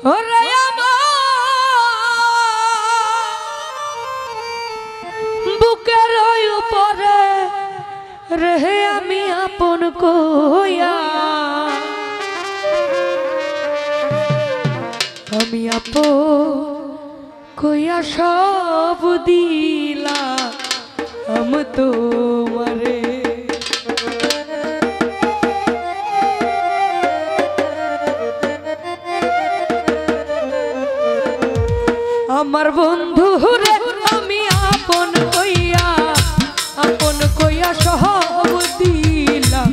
ওরে আমার বুকের উপরে রেহে আমি আপন কইয়া আমি আপন কইয়া সব দিলা আমি তোমারে আমার বন্ধু রে আমি আপন কইয়া সব দিলাম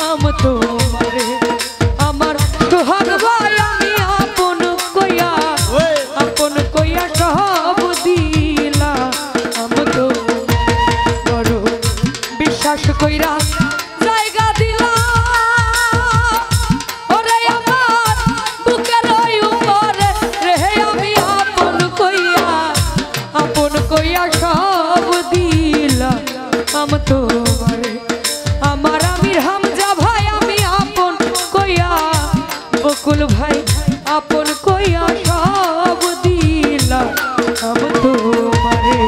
আমি তোমারে আমার সোহাগ ভাই আমি আপন কইয়া সব দিলাম আমি তো বড় বিশ্বাস কইরা জায়গা দিলাম ওরে আমার বুকের উপরে রেহে আমি আপন কইয়া সব দিলাম আমি তোমারে আমার আমির হামজা ভাই আমি আপন কইয়া বকুল ভাই আপন কইয়া সব দিলাম আমি তোমারে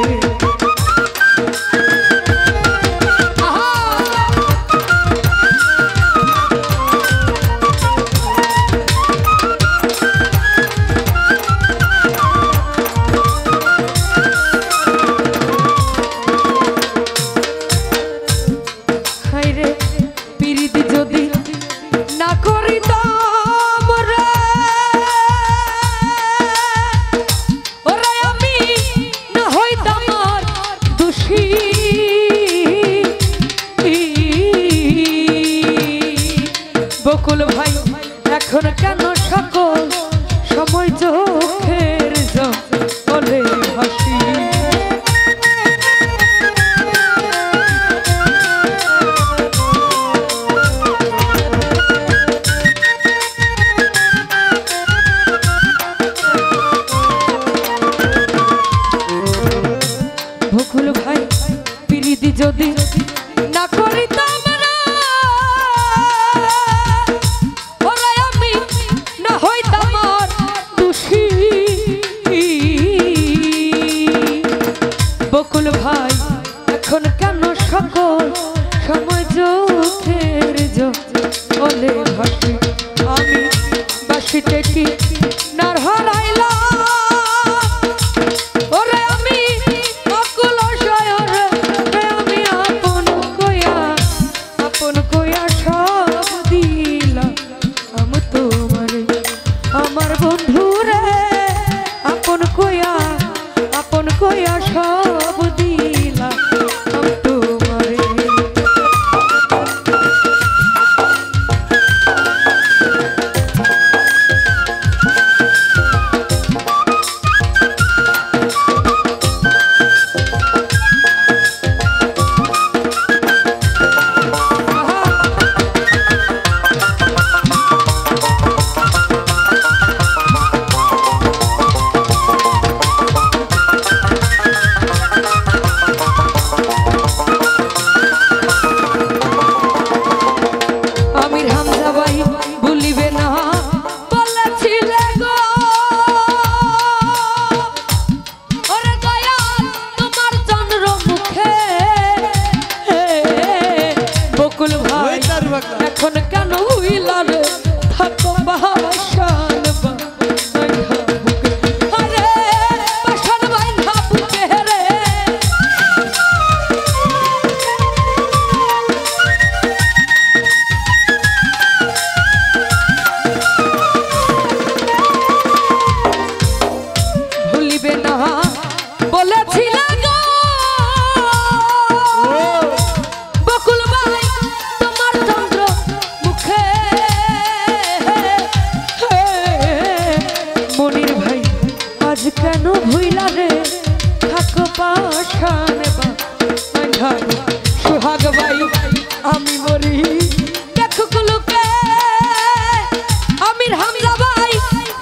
বকুল ভাই এখন কেন সকল সময় চোখের জলে হাসি বকুল ভাই প্রীতি যদি না করিতাম বকুল ভাই এখন কেন সকল সময় চোখের জলে ভাসি আমি বাসিতে কি নার হারাইলাম ওরে আমি অকুল শয়র আমি আপন কইয়া সব দিলাম আমি তোমারে আমার বন্ধু রে আপন কইয়া সব দিলাম আমি তোমারে এখন কেন হইলা রে থাকো বাহাশান আরে বাসান বাইন্ধা বুকে রে ভুলিবে না বলেছিলা কেন ভুইলা রে থাকো পাশান সোহাগ ভাই আমি মরি দেখো কুলুকে আমির হামজা ভাই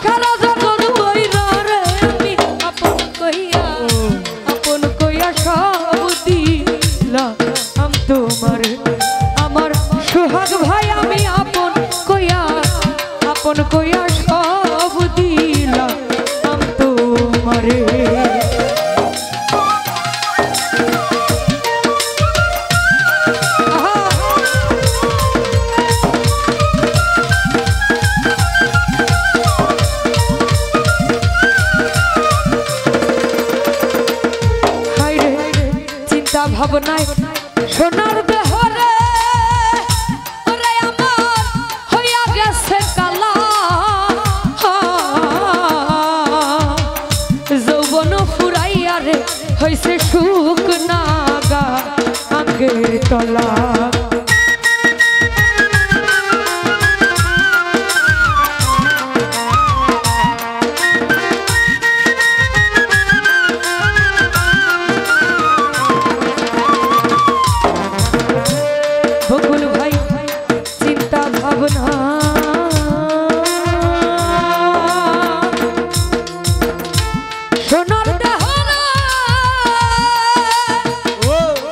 সারা জগৎ বইরা রে আমি আপন কইয়া সব দিলাম আমি তোমারে আমার সোহাগ ভাই আমি আপন কইয়া সব দিলাম ভাবনায় সোনার দেহরে ওরে আমার হইয়া গেছে কালা যৌবন ফুরাইয়া রে হইছে সুখ নাগা আঙ্গের তলা বকুল ভাই চিন্তা ভাবনা সোনার দেহরে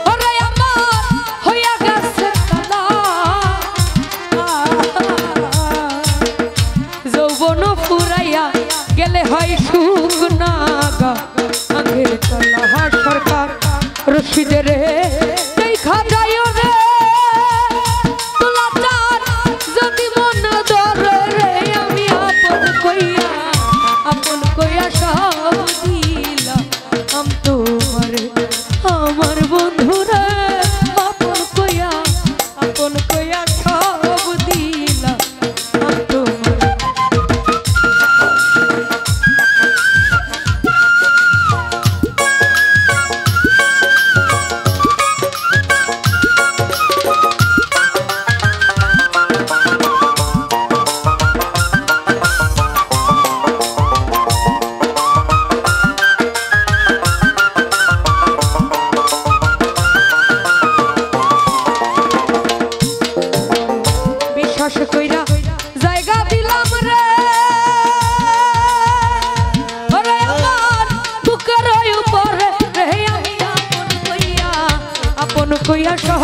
ওরে আমার হইয়া গেছে কালা যৌবন ফুরাইয়া গেলে হয় সুখ নাগা আঙ্গের তলা সরকার রশিদের দেখা যায় রে যদি মন ধরে রে আমি আপন কইয়া সব দিলাম আম তোমার আমার বন্ধুরে আপন কইয়া সব দিলাম আম তোমার বিশ্বাস কইরা জায়গা দিলাম রে ওরে আমার বুকের উপরে রে আমি আপন কইয়া সহ